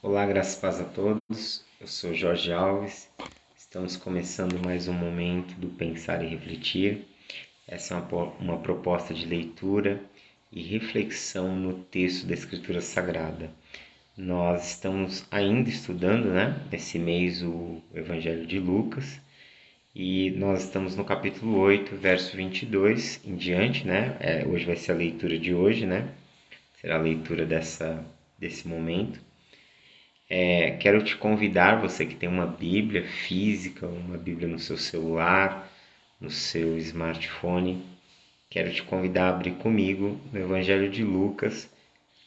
Olá, graças e paz a todos. Eu sou Jorge Alves. Estamos começando mais um momento do Pensar e Refletir. Essa é uma proposta de leitura e reflexão no texto da Escritura Sagrada. Nós estamos ainda estudando, nesse mês, o Evangelho de Lucas. E nós estamos no capítulo 8, verso 22 em diante, hoje vai ser a leitura de hoje, Será a leitura desse momento. Quero te convidar, você que tem uma Bíblia física, uma Bíblia no seu celular, no seu smartphone, quero te convidar a abrir comigo no Evangelho de Lucas,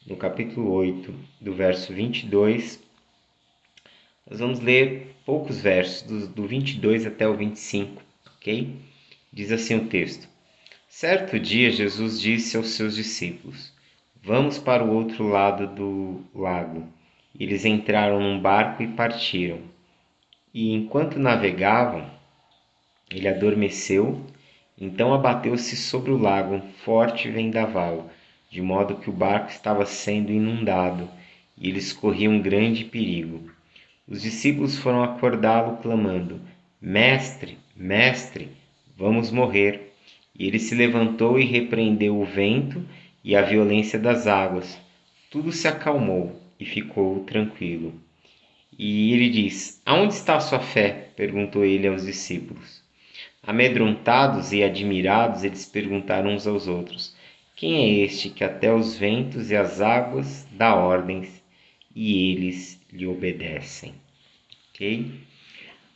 no capítulo 8, do verso 22. Nós vamos ler poucos versos, do 22 até o 25, ok? Diz assim o texto: Certo dia, Jesus disse aos seus discípulos: Vamos para o outro lado do lago. Eles entraram num barco e partiram. E enquanto navegavam, ele adormeceu. Então abateu-se sobre o lago um forte vendaval, de modo que o barco estava sendo inundado, e eles corriam grande perigo. Os discípulos foram acordá-lo, clamando: Mestre, mestre, vamos morrer. E ele se levantou e repreendeu o vento e a violência das águas. Tudo se acalmou e ficou tranquilo. E ele diz: Aonde está a sua fé? Perguntou ele aos discípulos. Amedrontados e admirados, eles perguntaram uns aos outros: Quem é este que até os ventos e as águas dá ordens e eles lhe obedecem? Ok?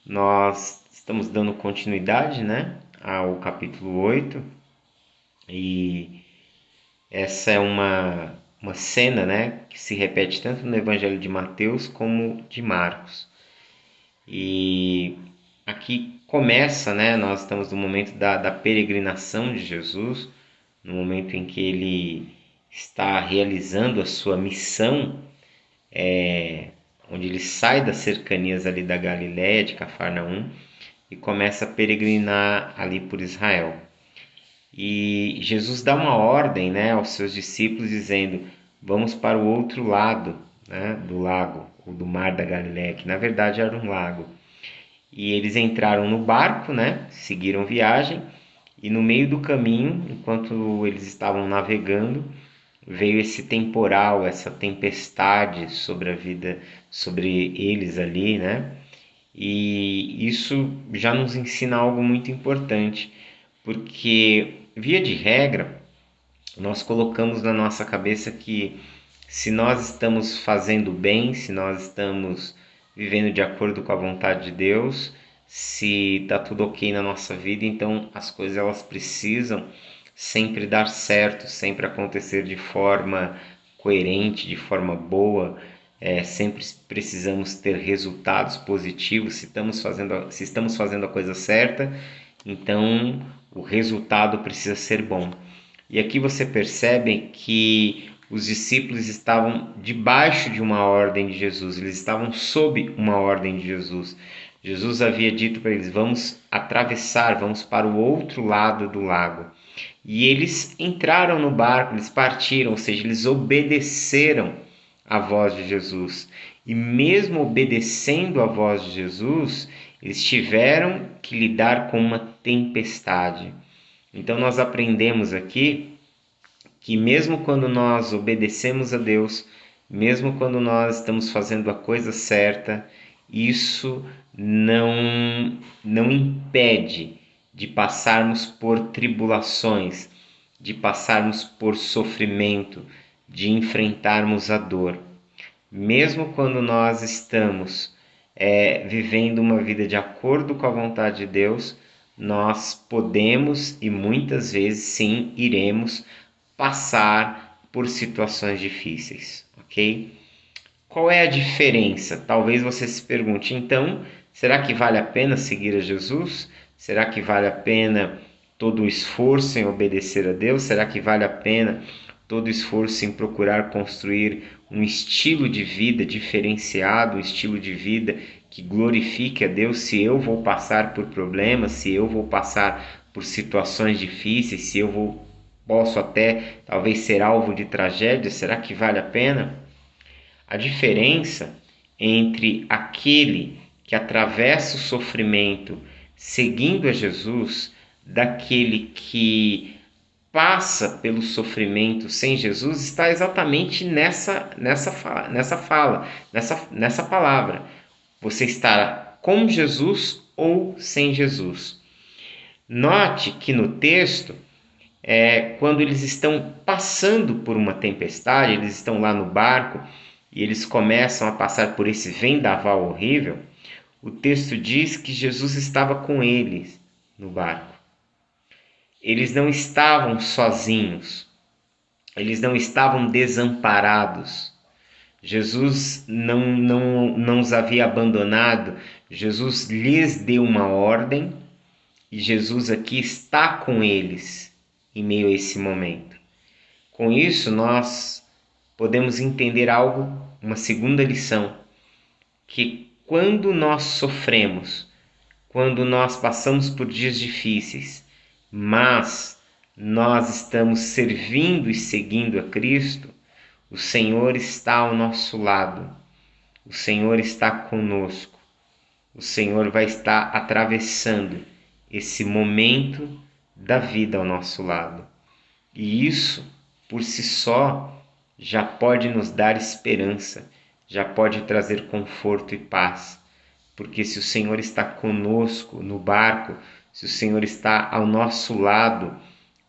Nós estamos dando continuidade, ao capítulo 8 e essa é uma cena, que se repete tanto no Evangelho de Mateus como de Marcos. E aqui começa, nós estamos no momento da peregrinação de Jesus, no momento em que ele está realizando a sua missão, onde ele sai das cercanias ali da Galiléia, de Cafarnaum, e começa a peregrinar ali por Israel. E Jesus dá uma ordem, aos seus discípulos, dizendo: vamos para o outro lado, do lago, ou do mar da Galiléia, que na verdade era um lago. E eles entraram no barco, seguiram viagem, e no meio do caminho, enquanto eles estavam navegando, veio esse temporal, essa tempestade sobre a vida, sobre eles ali, E isso já nos ensina algo muito importante, porque, via de regra, nós colocamos na nossa cabeça que se nós estamos fazendo bem, se nós estamos vivendo de acordo com a vontade de Deus, se está tudo ok na nossa vida, então as coisas elas precisam sempre dar certo, sempre acontecer de forma coerente, de forma boa. Sempre precisamos ter resultados positivos. Se estamos fazendo a coisa certa, então o resultado precisa ser bom. E aqui você percebe que os discípulos estavam debaixo de uma ordem de Jesus, eles estavam sob uma ordem de Jesus. Jesus havia dito para eles: vamos atravessar, vamos para o outro lado do lago. E eles entraram no barco, eles partiram, ou seja, eles obedeceram a voz de Jesus. E mesmo obedecendo a voz de Jesus, eles tiveram que lidar com uma tempestade. Então nós aprendemos aqui que mesmo quando nós obedecemos a Deus, mesmo quando nós estamos fazendo a coisa certa, isso não impede de passarmos por tribulações, de passarmos por sofrimento, de enfrentarmos a dor. Mesmo quando nós estamos vivendo uma vida de acordo com a vontade de Deus, nós podemos e muitas vezes sim iremos passar por situações difíceis, ok? Qual é a diferença? Talvez você se pergunte, então, será que vale a pena seguir a Jesus? Será que vale a pena todo o esforço em obedecer a Deus? Será que vale a pena todo o esforço em procurar construir um estilo de vida diferenciado, um estilo de vida que glorifique a Deus, se eu vou passar por problemas, se eu vou passar por situações difíceis, se eu posso até talvez ser alvo de tragédia? Será que vale a pena? A diferença entre aquele que atravessa o sofrimento seguindo a Jesus, daquele que passa pelo sofrimento sem Jesus, está exatamente nessa palavra. Você estará com Jesus ou sem Jesus. Note que no texto, quando eles estão passando por uma tempestade, eles estão lá no barco e eles começam a passar por esse vendaval horrível, o texto diz que Jesus estava com eles no barco. Eles não estavam sozinhos, eles não estavam desamparados. Jesus não os havia abandonado, Jesus lhes deu uma ordem e Jesus aqui está com eles em meio a esse momento. Com isso, nós podemos entender algo, uma segunda lição, que quando nós sofremos, quando nós passamos por dias difíceis, mas nós estamos servindo e seguindo a Cristo, o Senhor está ao nosso lado, o Senhor está conosco, o Senhor vai estar atravessando esse momento da vida ao nosso lado. E isso, por si só, já pode nos dar esperança, já pode trazer conforto e paz. Porque se o Senhor está conosco no barco, se o Senhor está ao nosso lado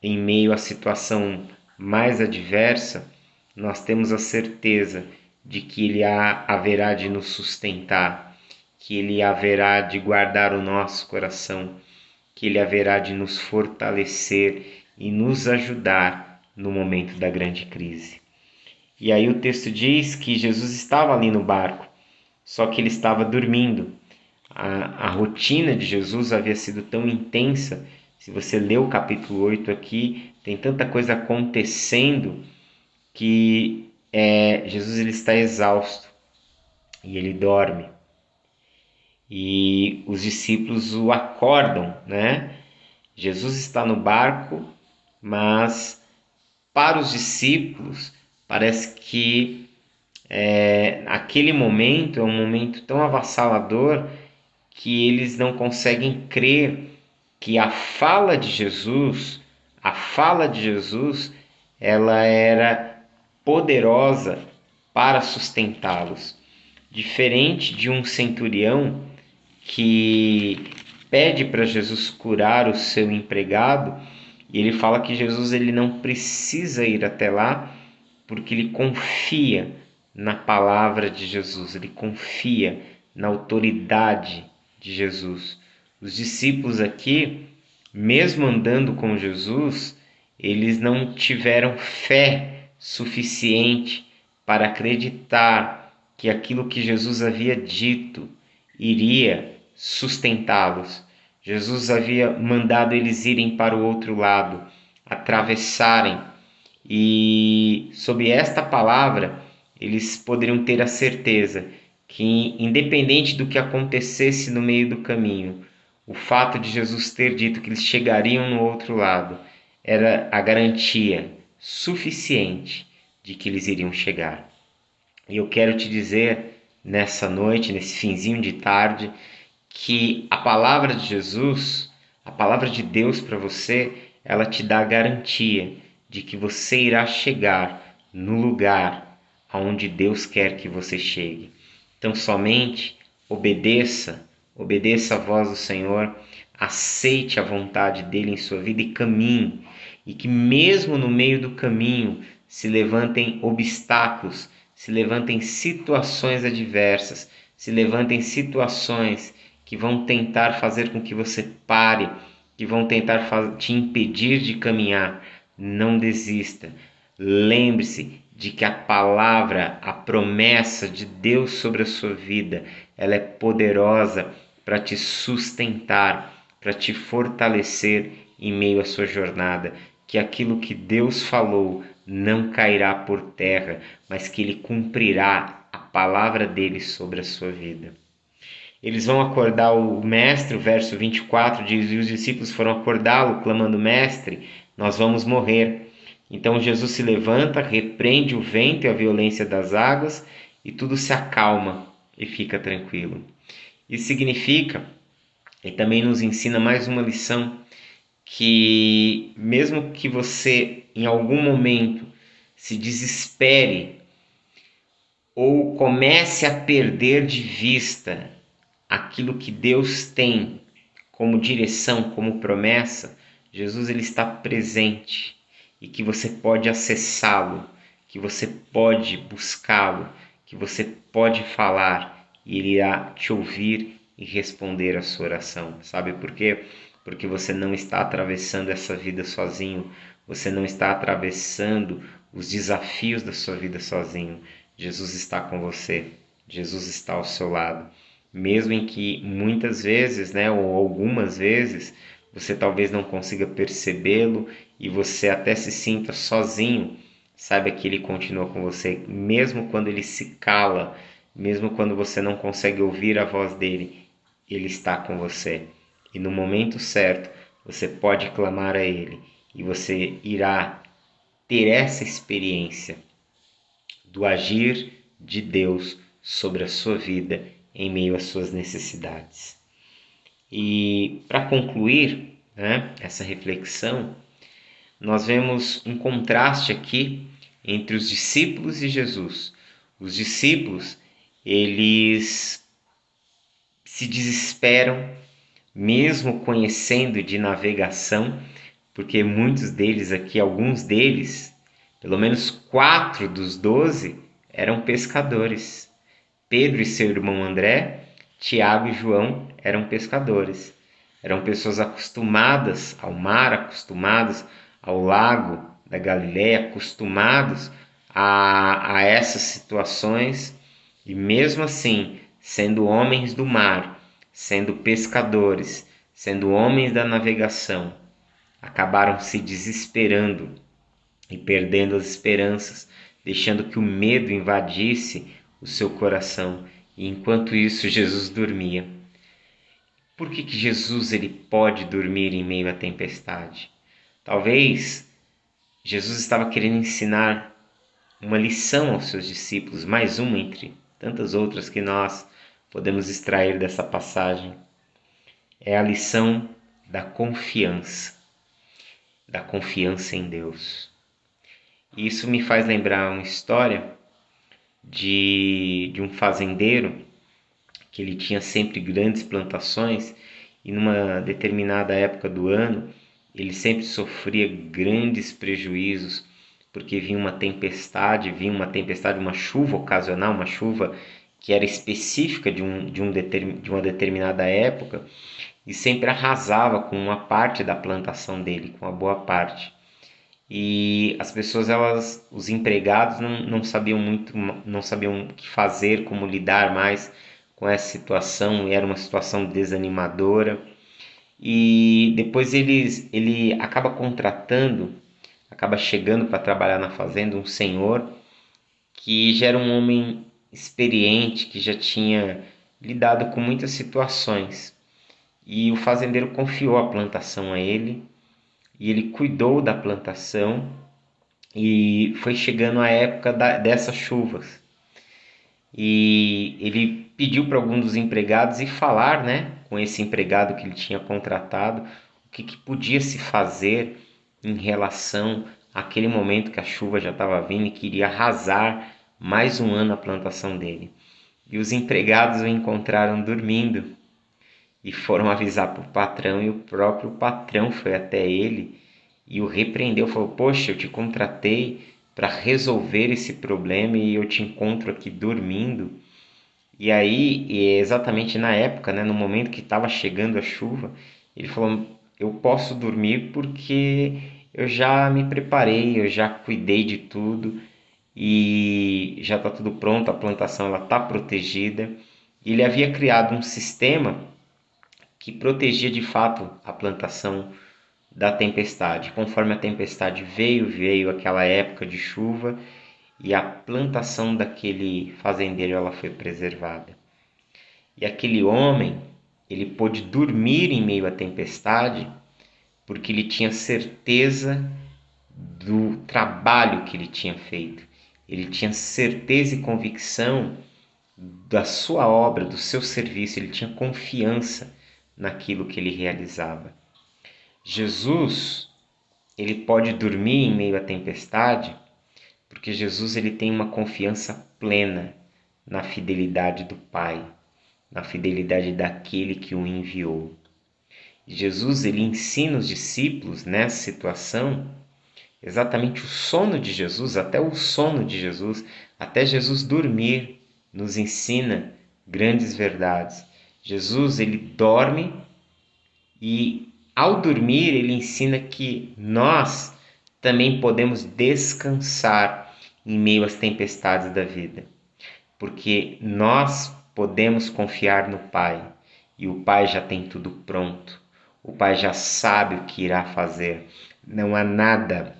em meio à situação mais adversa, nós temos a certeza de que Ele haverá de nos sustentar, que Ele haverá de guardar o nosso coração, que Ele haverá de nos fortalecer e nos ajudar no momento da grande crise. E aí o texto diz que Jesus estava ali no barco, só que ele estava dormindo. A rotina de Jesus havia sido tão intensa. Se você lê o capítulo 8 aqui, tem tanta coisa acontecendo que Jesus ele está exausto e ele dorme. E os discípulos o acordam, né? Jesus está no barco, mas para os discípulos parece que aquele momento é um momento tão avassalador que eles não conseguem crer que a fala de Jesus, ela era poderosa para sustentá-los. Diferente de um centurião que pede para Jesus curar o seu empregado, e ele fala que Jesus ele não precisa ir até lá, porque ele confia na palavra de Jesus, ele confia na autoridade de Jesus. Os discípulos aqui, mesmo andando com Jesus, eles não tiveram fé suficiente para acreditar que aquilo que Jesus havia dito iria sustentá-los. Jesus havia mandado eles irem para o outro lado, atravessarem, e sob esta palavra eles poderiam ter a certeza que, independente do que acontecesse no meio do caminho, o fato de Jesus ter dito que eles chegariam no outro lado era a garantia suficiente de que eles iriam chegar. E eu quero te dizer nessa noite, nesse finzinho de tarde, que a palavra de Jesus, a palavra de Deus para você, ela te dá a garantia de que você irá chegar no lugar aonde Deus quer que você chegue. Então somente obedeça a voz do Senhor, aceite a vontade dele em sua vida e caminhe. E que mesmo no meio do caminho se levantem obstáculos, se levantem situações adversas, se levantem situações que vão tentar fazer com que você pare, que vão tentar te impedir de caminhar. Não desista. Lembre-se de que a palavra, a promessa de Deus sobre a sua vida, ela é poderosa para te sustentar, para te fortalecer em meio à sua jornada. Que aquilo que Deus falou não cairá por terra, mas que Ele cumprirá a palavra dele sobre a sua vida. Eles vão acordar o mestre, o verso 24 diz, e os discípulos foram acordá-lo, clamando, mestre, nós vamos morrer. Então Jesus se levanta, repreende o vento e a violência das águas, e tudo se acalma. e fica tranquilo. Isso significa, e também nos ensina mais uma lição, que mesmo que você em algum momento se desespere ou comece a perder de vista aquilo que Deus tem como direção, como promessa, Jesus ele está presente e que você pode acessá-lo, que você pode buscá-lo, que você pode falar e ele irá te ouvir e responder a sua oração. Sabe por quê? Porque você não está atravessando essa vida sozinho, você não está atravessando os desafios da sua vida sozinho. Jesus está com você, Jesus está ao seu lado. Mesmo em que muitas vezes, né, ou algumas vezes, você talvez não consiga percebê-lo e você até se sinta sozinho, saiba que ele continua com você, mesmo quando ele se cala, mesmo quando você não consegue ouvir a voz dele, ele está com você. E no momento certo, você pode clamar a ele e você irá ter essa experiência do agir de Deus sobre a sua vida em meio às suas necessidades. E para concluir, né, essa reflexão, nós vemos um contraste aqui entre os discípulos e Jesus. Os discípulos, eles se desesperam, mesmo conhecendo de navegação, porque muitos deles aqui, alguns deles, pelo menos 4 dos 12, eram pescadores. Pedro e seu irmão André, Tiago e João eram pescadores. Eram pessoas acostumadas ao mar, acostumadas ao lago da Galileia, acostumados a essas situações. E mesmo assim, sendo homens do mar, sendo pescadores, sendo homens da navegação, acabaram se desesperando e perdendo as esperanças, deixando que o medo invadisse o seu coração. E enquanto isso, Jesus dormia. Por que Jesus ele pode dormir em meio à tempestade? Talvez Jesus estava querendo ensinar uma lição aos seus discípulos, mais uma entre tantas outras que nós podemos extrair dessa passagem. É a lição da confiança em Deus. E isso me faz lembrar uma história de um fazendeiro que ele tinha sempre grandes plantações e numa determinada época do ano ele sempre sofria grandes prejuízos porque vinha uma tempestade, uma chuva ocasional, uma chuva que era específica de uma determinada época e sempre arrasava com uma parte da plantação dele, com uma boa parte. E as pessoas, os empregados não sabiam muito, não sabiam o que fazer, como lidar mais com essa situação, e era uma situação desanimadora. E depois ele acaba contratando, acaba chegando para trabalhar na fazenda um senhor que já era um homem experiente, que já tinha lidado com muitas situações. E o fazendeiro confiou a plantação a ele, e ele cuidou da plantação, e foi chegando a época dessas chuvas. E ele pediu para algum dos empregados ir falar, né, com esse empregado que ele tinha contratado, o que podia se fazer em relação àquele momento que a chuva já estava vindo e queria arrasar mais um ano a plantação dele. E os empregados o encontraram dormindo e foram avisar para o patrão, e o próprio patrão foi até ele e o repreendeu, falou: poxa, eu te contratei para resolver esse problema e eu te encontro aqui dormindo. E aí, exatamente na época, né, no momento que estava chegando a chuva, ele falou: eu posso dormir porque eu já me preparei, eu já cuidei de tudo e já está tudo pronto, a plantação está protegida. E ele havia criado um sistema que protegia de fato a plantação da tempestade. Conforme a tempestade veio aquela época de chuva e a plantação daquele fazendeiro ela foi preservada. E aquele homem, ele pôde dormir em meio à tempestade porque ele tinha certeza do trabalho que ele tinha feito. Ele tinha certeza e convicção da sua obra, do seu serviço, ele tinha confiança naquilo que ele realizava. Jesus, ele pode dormir em meio à tempestade, porque Jesus ele tem uma confiança plena na fidelidade do Pai, na fidelidade daquele que o enviou. Jesus ele ensina os discípulos nessa situação exatamente o sono de Jesus, até o sono de Jesus, até Jesus dormir, nos ensina grandes verdades. Jesus ele dorme e ao dormir ele ensina que nós também podemos descansar em meio às tempestades da vida, porque nós podemos confiar no Pai e o Pai já tem tudo pronto. O Pai já sabe o que irá fazer. Não há nada,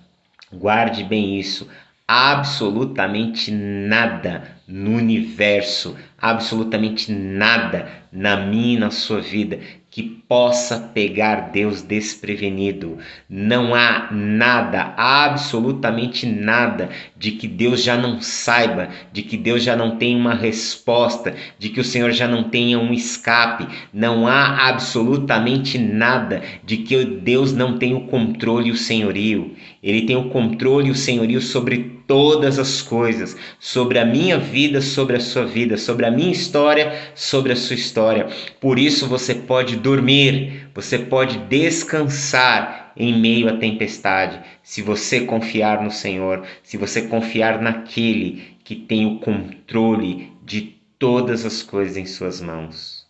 guarde bem isso, absolutamente nada no universo, absolutamente nada na minha e na sua vida que possa pegar Deus desprevenido. Não há nada, absolutamente nada, de que Deus já não saiba, de que Deus já não tenha uma resposta, de que o Senhor já não tenha um escape. Não há absolutamente nada de que Deus não tenha o controle e o senhorio. Ele tem o controle e o senhorio sobre todas as coisas, sobre a minha vida, sobre a sua vida, sobre a minha história, sobre a sua história. Por isso você pode dormir, você pode descansar em meio à tempestade, se você confiar no Senhor, se você confiar naquele que tem o controle de todas as coisas em suas mãos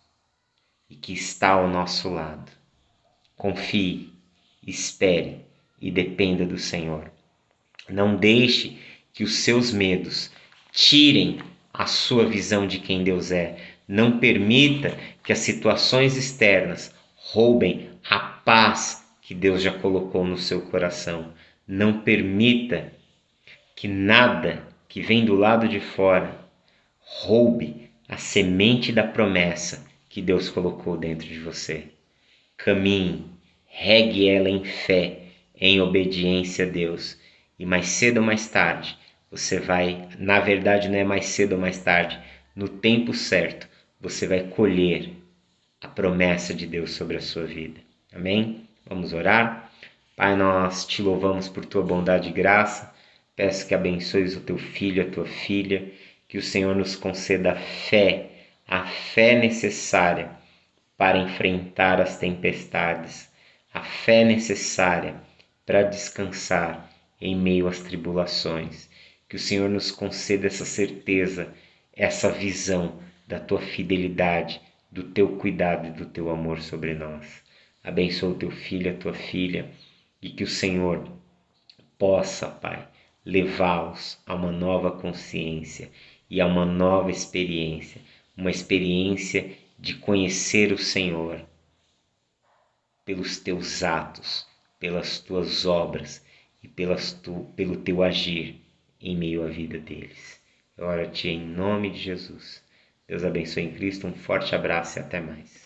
e que está ao nosso lado. Confie, espere e dependa do Senhor. Não deixe que os seus medos tirem a sua visão de quem Deus é. Não permita que as situações externas roubem a paz que Deus já colocou no seu coração. Não permita que nada que vem do lado de fora roube a semente da promessa que Deus colocou dentro de você. Caminhe, regue ela em fé, em obediência a Deus. E mais cedo ou mais tarde, você vai, na verdade não é mais cedo ou mais tarde, no tempo certo, você vai colher a promessa de Deus sobre a sua vida. Amém? Vamos orar? Pai, nós te louvamos por tua bondade e graça. Peço que abençoes o teu filho, a tua filha, que o Senhor nos conceda a fé necessária para enfrentar as tempestades, a fé necessária para descansar em meio às tribulações. Que o Senhor nos conceda essa certeza, essa visão da tua fidelidade, do teu cuidado e do teu amor sobre nós. Abençoa o teu filho, a tua filha, e que o Senhor possa, Pai, levá-los a uma nova consciência e a uma nova experiência, uma experiência de conhecer o Senhor pelos teus atos, pelas tuas obras e pelo teu agir em meio à vida deles. Eu oro a Ti em nome de Jesus. Deus abençoe em Cristo, um forte abraço e até mais.